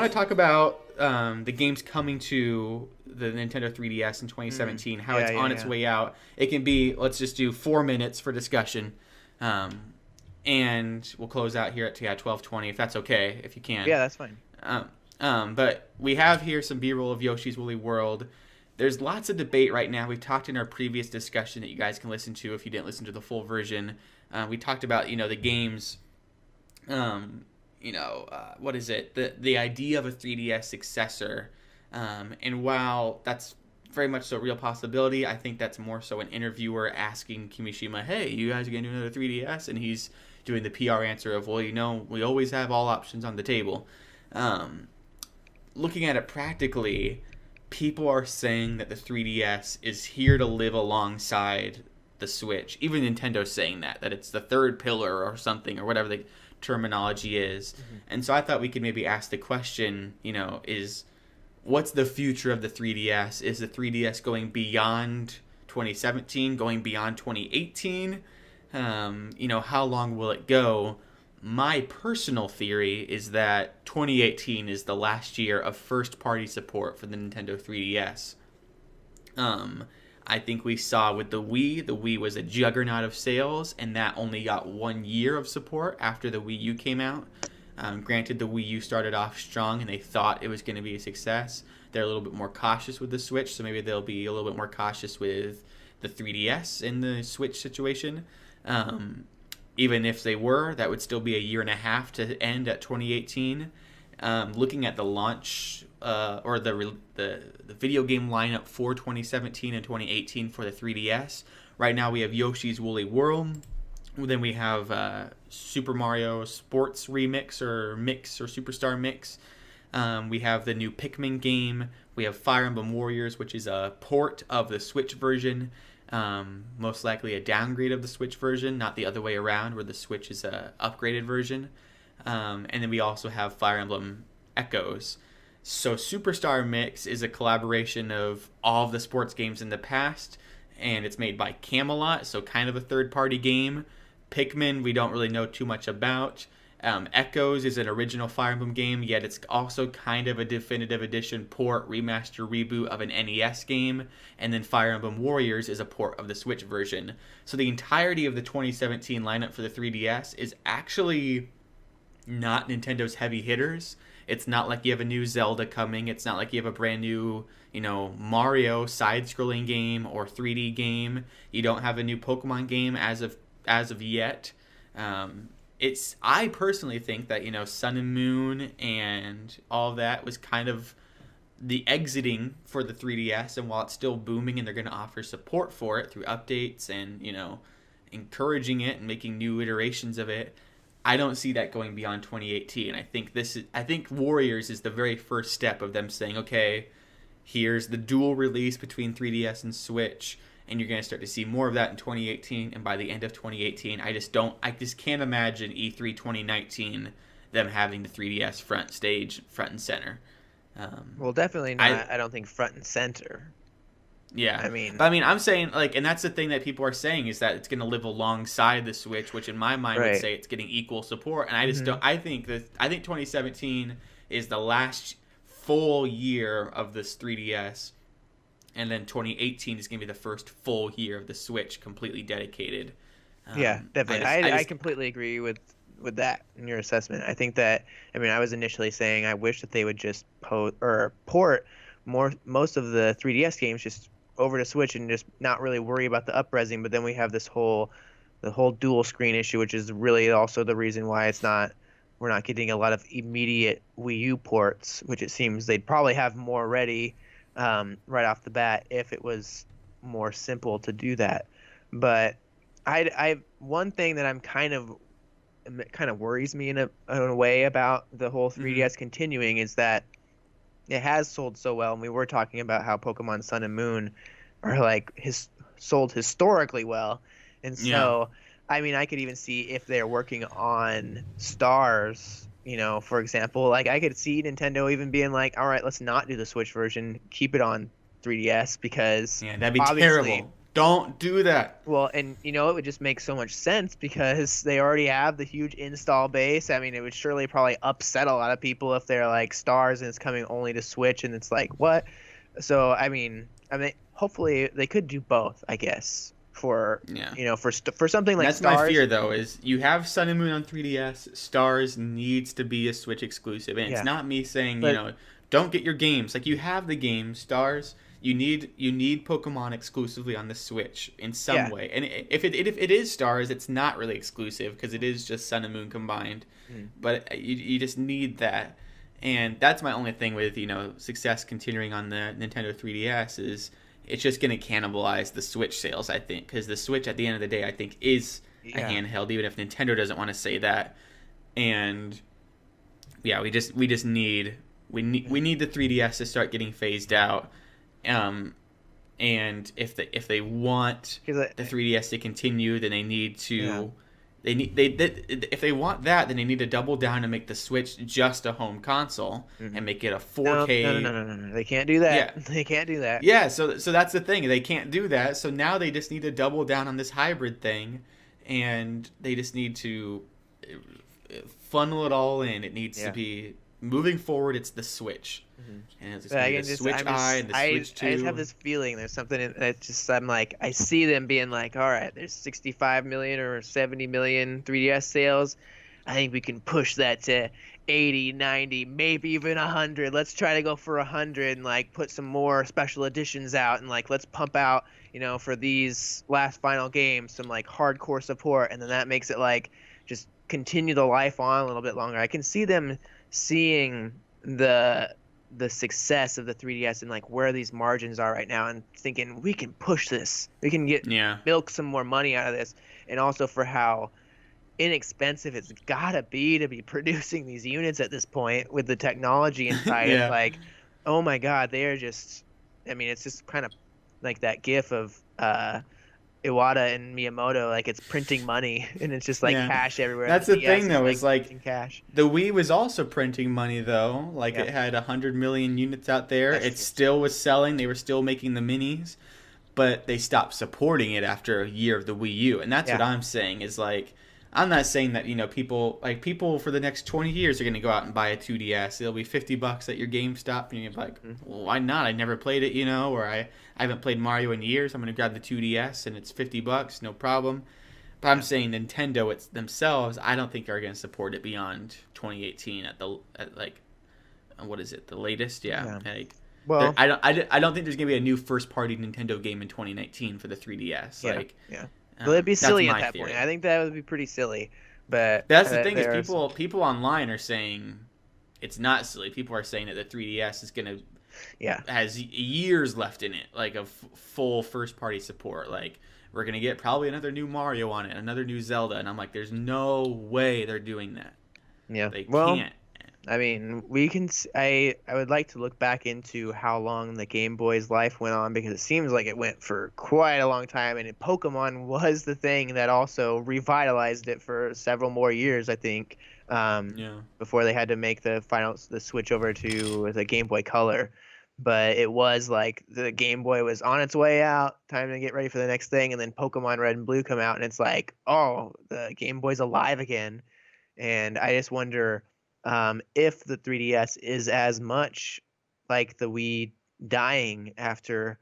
to talk about the games coming to the Nintendo 3DS in 2017, how it's on its way out. It can be, let's just do 4 minutes for discussion. And we'll close out here at 12:20 if that's okay, if you can. Yeah, that's fine. But we have here some B-roll of Yoshi's Woolly World. There's lots of debate right now. We've talked in our previous discussion that you guys can listen to if you didn't listen to the full version. We talked about, the games, what is it? The idea of a 3DS successor. And while that's very much so a real possibility, I think that's more so an interviewer asking Kimishima, hey, you guys are going to do another 3DS? And he's doing the PR answer of, well, we always have all options on the table. Looking at it practically, people are saying that the 3DS is here to live alongside the Switch. Even Nintendo's saying that it's the third pillar or something, or whatever the terminology is. Mm-hmm. And so I thought we could maybe ask the question, is what's the future of the 3DS? Is the 3DS going beyond 2017, going beyond 2018? How long will it go? My personal theory is that 2018 is the last year of first-party support for the Nintendo 3DS. I think we saw with the Wii was a juggernaut of sales, and that only got 1 year of support after the Wii U came out. Granted, the Wii U started off strong, and they thought it was going to be a success. They're a little bit more cautious with the Switch, so maybe they'll be a little bit more cautious with the 3DS in the Switch situation. Even if they were, that would still be a year and a half to end at 2018. Looking at the launch or the video game lineup for 2017 and 2018 for the 3DS, right now we have Yoshi's Woolly World. Then we have Super Mario Sports Remix or Superstar Mix. We have the new Pikmin game. We have Fire Emblem Warriors, which is a port of the Switch version. Most likely a downgrade of the Switch version, not the other way around where the Switch is a upgraded version. And then we also have Fire Emblem Echoes. So Superstar Mix is a collaboration of all of the sports games in the past, and it's made by Camelot, so kind of a third-party game. Pikmin we don't really know too much about. Echoes is an original Fire Emblem game, yet it's also kind of a definitive edition port, remaster, reboot of an NES game. And then Fire Emblem Warriors is a port of the Switch version. So the entirety of the 2017 lineup for the 3DS is actually not Nintendo's heavy hitters. It's not like you have a new Zelda coming. It's not like you have a brand new, Mario side-scrolling game or 3D game. You don't have a new Pokemon game as of yet. I personally think that, Sun and Moon and all that was kind of the exiting for the 3DS, and while it's still booming and they're going to offer support for it through updates and, encouraging it and making new iterations of it, I don't see that going beyond 2018. I think Warriors is the very first step of them saying, okay, here's the dual release between 3DS and Switch, and you're going to start to see more of that in 2018, and by the end of 2018, I just can't imagine E3 2019 them having the 3DS front and center. Well, definitely not. I don't think front and center. Yeah, I'm saying, and that's the thing that people are saying, is that it's going to live alongside the Switch, which in my mind would say it's getting equal support, and I just don't. I think 2017 is the last full year of this 3DS. And then 2018 is going to be the first full year of the Switch completely dedicated. Yeah, definitely. I completely agree with that in your assessment. I think that, I was initially saying I wish that they would just port most of the 3DS games just over to Switch and just not really worry about the up-resing. But then we have the whole dual screen issue, which is really also the reason why we're not getting a lot of immediate Wii U ports, which it seems they'd probably have more ready right off the bat if it was more simple to do that. But I one thing that I'm kind of worries me in a way about the whole 3DS continuing is that it has sold so well, and we were talking about how Pokemon Sun and Moon are sold historically well, and so I could even see if they're working on Stars. For example, I could see Nintendo even being like, all right, let's not do the Switch version, keep it on 3DS, because that'd be terrible. Don't do that. Well, and you know, it would just make so much sense because they already have the huge install base. I mean, it would surely probably upset a lot of people if they're like Stars and it's coming only to Switch and it's like, what? So, I mean, hopefully they could do both, I guess, for Yeah. for something And like that's my Stars. fear, though, is you have Sun and Moon on 3DS. Stars needs to be a Switch exclusive, and it's Yeah, not me saying but don't get your games. Like you have the game Stars. You need Pokemon exclusively on the Switch in some yeah. way. And if it is Stars, it's not really exclusive because it is just Sun and Moon combined. Mm. But you just need that, and that's my only thing with success continuing on the Nintendo 3DS is it's just going to cannibalize the Switch sales, I think, because the Switch at the end of the day, I think, is a Yeah. handheld, even if Nintendo doesn't want to say that. And yeah, we need the 3DS to start getting phased out. And if they want 'Cause the 3DS to continue, then they need to. Yeah. If they want that, then they need to double down and make the Switch just a home console and make it a 4K. No. They can't do that. Yeah. They can't do that. Yeah, so that's the thing. They can't do that. So now they just need to double down on this hybrid thing, and they just need to funnel it all in. It needs to be moving forward. It's the Switch, and it's gonna be the Switch Eye and the Switch 2. I just have this feeling there's something that just I'm like I see them being like, all right, there's 65 million or 70 million 3DS sales. I think we can push that to 80, 90, maybe even 100. Let's try to go for 100 and like put some more special editions out and like let's pump out, for these last final games some like hardcore support, and then that makes it like just continue the life on a little bit longer. I can see them seeing the success of the 3DS and like where these margins are right now and thinking we can push this. We can milk some more money out of this, and also for how inexpensive it's gotta be to be producing these units at this point with the technology inside. It's like, oh my god, they are just, I mean, it's just kind of like that gif of Iwata and Miyamoto, like it's printing money and it's just like cash everywhere. That's the thing though, is like cash. The Wii was also printing money though. Like it had 100 million units out there. It still was selling. They were still making the minis, but they stopped supporting it after a year of the Wii U. And that's what I'm saying is like, I'm not saying that people for the next 20 years are going to go out and buy a 2DS. It'll be $50 at your GameStop, and you're like, well, why not? I never played it, or I haven't played Mario in years. I'm going to grab the 2DS, and it's $50, no problem. But I'm saying Nintendo themselves, I don't think are going to support it beyond 2018 at what is it, the latest? Yeah. Like, well, I don't think there's going to be a new first-party Nintendo game in 2019 for the 3DS. Well, it'd be silly at that point. I think that would be pretty silly. But that's the thing is people online are saying it's not silly. People are saying that the 3DS is gonna has years left in it, like of full first party support. Like we're gonna get probably another new Mario on it, another new Zelda, and I'm like, there's no way they're doing that. Yeah, they can't. I mean, we can. I would like to look back into how long the Game Boy's life went on, because it seems like it went for quite a long time, and Pokemon was the thing that also revitalized it for several more years, I think. Before they had to make the switch over to the Game Boy Color. But it was like the Game Boy was on its way out, time to get ready for the next thing, and then Pokemon Red and Blue come out, and it's like, oh, the Game Boy's alive again. And I just wonder if the 3DS is as much like the Wii dying after,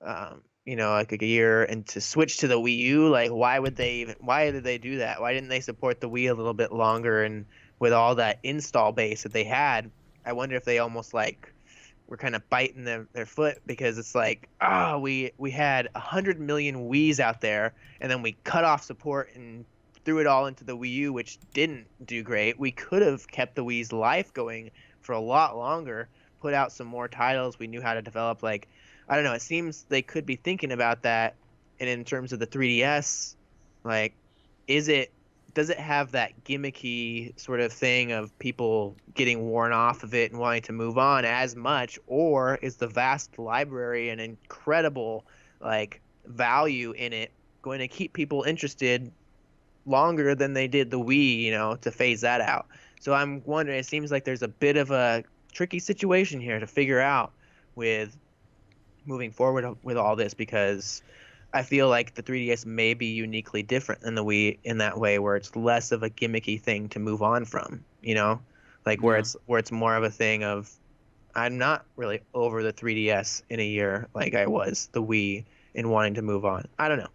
like a year, and to switch to the Wii U, like why did they do that? Why didn't they support the Wii a little bit longer? And with all that install base that they had, I wonder if they almost like were kind of biting their foot, because it's like, we had 100 million Wiis out there, and then we cut off support and threw it all into the Wii U, which didn't do great. We could have kept the Wii's life going for a lot longer, put out some more titles we knew how to develop. Like, I don't know, it seems they could be thinking about that. And in terms of the 3DS, like, does it have that gimmicky sort of thing of people getting worn off of it and wanting to move on as much, or is the vast library and incredible like value in it going to keep people interested longer than they did the Wii, to phase that out? So I'm wondering, it seems like there's a bit of a tricky situation here to figure out with moving forward with all this, because I feel like the 3DS may be uniquely different than the Wii in that way, where it's less of a gimmicky thing to move on from, you know, like Yeah. where it's more of a thing of I'm not really over the 3DS in a year like I was the Wii in wanting to move on. I don't know.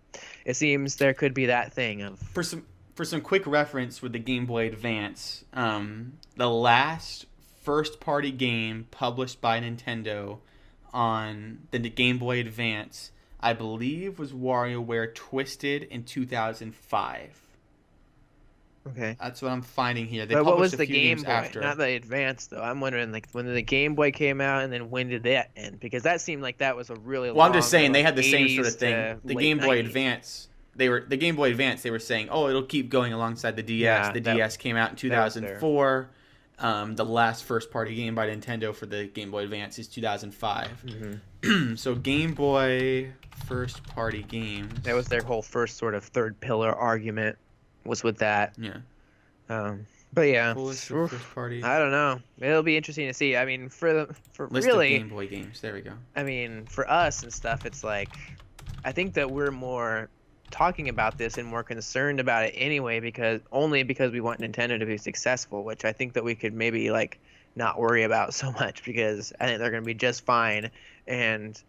It seems there could be that thing of For some quick reference with the Game Boy Advance, the last first party game published by Nintendo on the Game Boy Advance, I believe, was WarioWare Twisted in 2005. okay. That's what I'm finding here. They But what published was a the few Game games Boy? after. Not the Advance though. I'm wondering like when did the Game Boy came out and then when did that end? Because that seemed like that was a really Well, I'm long just saying they like had the same sort 80s of thing. to The late Game Boy 90s. Advance, they were saying, oh, it'll keep going alongside the DS. Yeah, The that- DS came out in 2004. The last first party game by Nintendo for the Game Boy Advance is 2005. Mm-hmm. So Game Boy first party games. That was their whole first sort of third pillar argument was with that. Yeah. But yeah, Fullest of first party. I don't know. It'll be interesting to see. I mean, for List really of Game Boy games. There we go. I mean, for us and stuff, it's like, I think that we're more talking about this and more concerned about it anyway, because we want Nintendo to be successful, which I think that we could maybe like not worry about so much because I think they're going to be just fine. And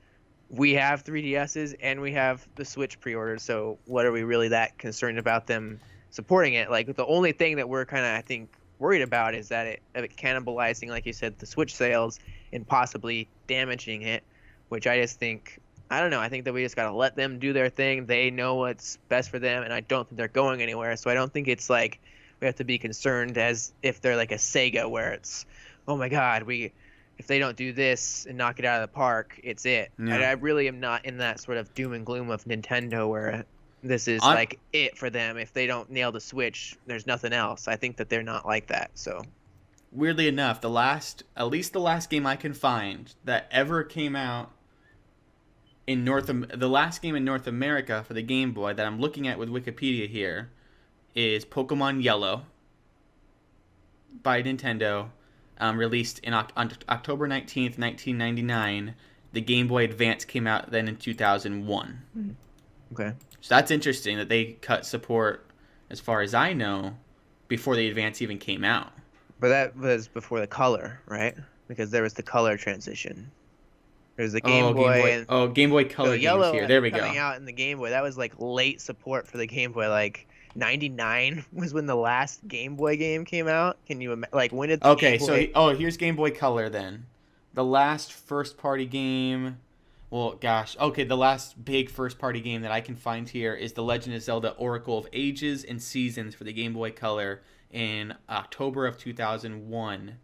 we have 3DSs and we have the Switch pre-ordered, so what are we really that concerned about them supporting it? Like the only thing that we're kind of, I think, worried about is that it cannibalizing, like you said, the Switch sales and possibly damaging it, which I just think, I don't know. I think that we just got to let them do their thing. They know what's best for them, and I don't think they're going anywhere. So I don't think it's like we have to be concerned as if they're like a Sega where it's, oh my God, if they don't do this and knock it out of the park, it's it. Yeah. I really am not in that sort of doom and gloom of Nintendo where this is like it for them. If they don't nail the Switch, there's nothing else. I think that they're not like that. So weirdly enough, at least the last game I can find that ever came out in the last game in North America for the Game Boy that I'm looking at with Wikipedia here is Pokemon Yellow by Nintendo, released on October 19th, 1999. The Game Boy Advance came out then in 2001. Okay. So that's interesting that they cut support, as far as I know, before the Advance even came out. But that was before the color, right? Because there was the color transition. There's the Game Boy. Game Boy Color games Yellow here. There we go. Coming out in the Game Boy. That was like late support for the Game Boy. Like 99 was when the last Game Boy game came out. Can you like when did? Here's Game Boy Color then. The last first party game. Well, gosh. Okay, the last big first party game that I can find here is The Legend of Zelda: Oracle of Ages and Seasons for the Game Boy Color in October of 2001.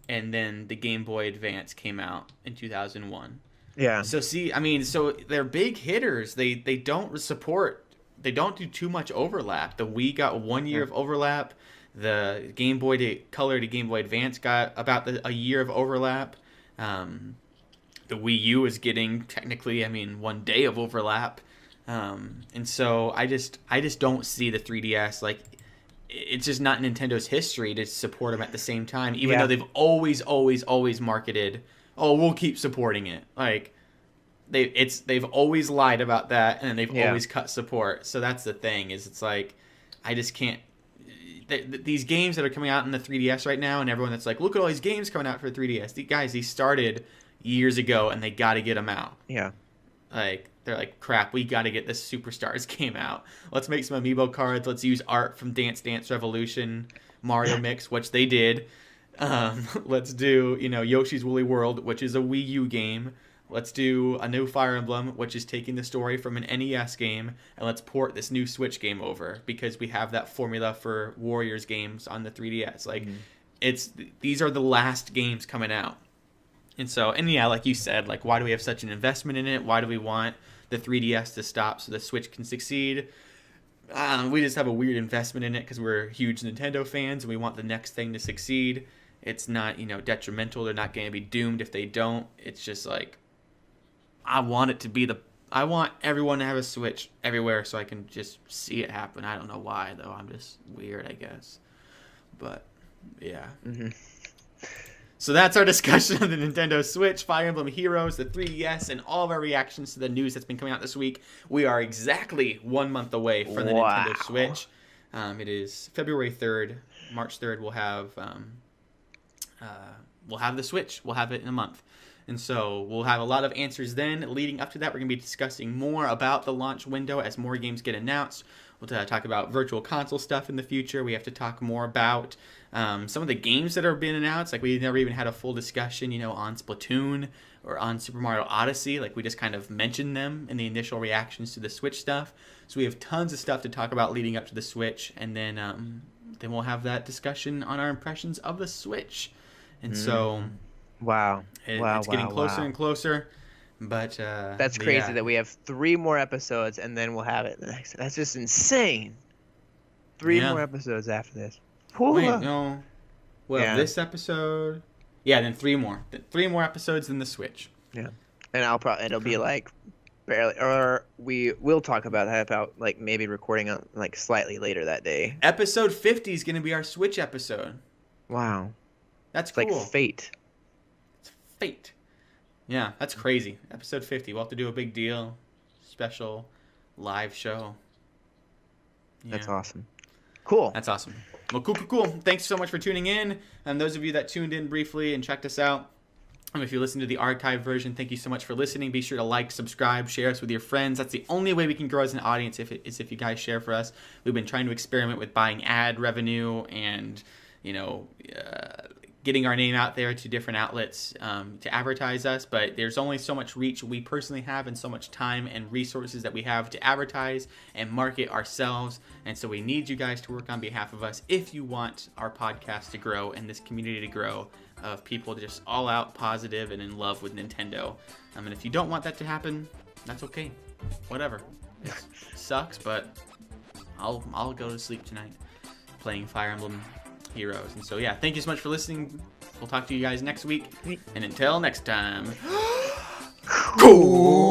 And then the Game Boy Advance came out in 2001. Yeah. So they're big hitters. They don't do too much overlap. The Wii got 1 year of overlap. The Game Boy Color to Game Boy Advance got about a year of overlap. The Wii U is getting technically, 1 day of overlap. And so I just don't see the 3DS like. It's just not Nintendo's history to support them at the same time, even though they've always marketed, oh, we'll keep supporting it. Like they've always lied about that, and they've always cut support. So that's the thing, is it's like I just can't. These games that are coming out in the 3DS right now, and everyone that's like, look at all these games coming out for 3DS. These started years ago, and they got to get them out. Yeah. Like, they're like, crap, we got to get this Superstars game out. Let's make some amiibo cards. Let's use art from Dance Dance Revolution, Mario Mix, which they did. Let's do, Yoshi's Woolly World, which is a Wii U game. Let's do a new Fire Emblem, which is taking the story from an NES game, and let's port this new Switch game over because we have that formula for Warriors games on the 3DS. Like, these are the last games coming out. And so, like you said, like, why do we have such an investment in it? Why do we want the 3DS to stop so the Switch can succeed? We just have a weird investment in it because we're huge Nintendo fans and we want the next thing to succeed. It's not, detrimental. They're not going to be doomed if they don't. It's just like, I want everyone to have a Switch everywhere so I can just see it happen. I don't know why, though. I'm just weird, I guess. But, yeah. So that's our discussion of the Nintendo Switch, Fire Emblem Heroes, the 3DS, and all of our reactions to the news that's been coming out this week. We are exactly 1 month away from the Nintendo Switch. It is February 3rd. March 3rd, we'll have the Switch. We'll have it in a month. And so we'll have a lot of answers then. Leading up to that, we're going to be discussing more about the launch window as more games get announced. We'll talk about virtual console stuff in the future. We have to talk more about some of the games that are being announced. Like, we never even had a full discussion, on Splatoon or on Super Mario Odyssey. Like, we just kind of mentioned them in the initial reactions to the Switch stuff. So we have tons of stuff to talk about leading up to the Switch. And then we'll have that discussion on our impressions of the Switch. And so... Wow. It's getting closer and closer. But that's crazy that we have 3 more episodes and then we'll have it next. That's just insane. 3 more episodes after this. Wait, no. Well, this episode. Yeah, then 3 more. 3 more episodes than the Switch. Yeah. And it'll be like barely, or we will talk about that, about like maybe recording on like slightly later that day. Episode 50 is going to be our Switch episode. Wow. That's cool. Like fate. It's fate. Yeah, that's crazy. Episode 50. We'll have to do a big deal, special live show. Yeah. That's awesome. Cool. That's awesome. Well, cool. Thanks so much for tuning in. And those of you that tuned in briefly and checked us out, if you listen to the archive version, thank you so much for listening. Be sure to like, subscribe, share us with your friends. That's the only way we can grow as an audience is if you guys share for us. We've been trying to experiment with buying ad revenue and, getting our name out there to different outlets to advertise us, but there's only so much reach we personally have and so much time and resources that we have to advertise and market ourselves, and so we need you guys to work on behalf of us if you want our podcast to grow and this community to grow of people just all out positive and in love with Nintendo. And if you don't want that to happen, that's okay. Whatever. It sucks, but I'll go to sleep tonight playing Fire Emblem Heroes. And so thank you so much for listening. We'll talk to you guys next week, and until next time, cool.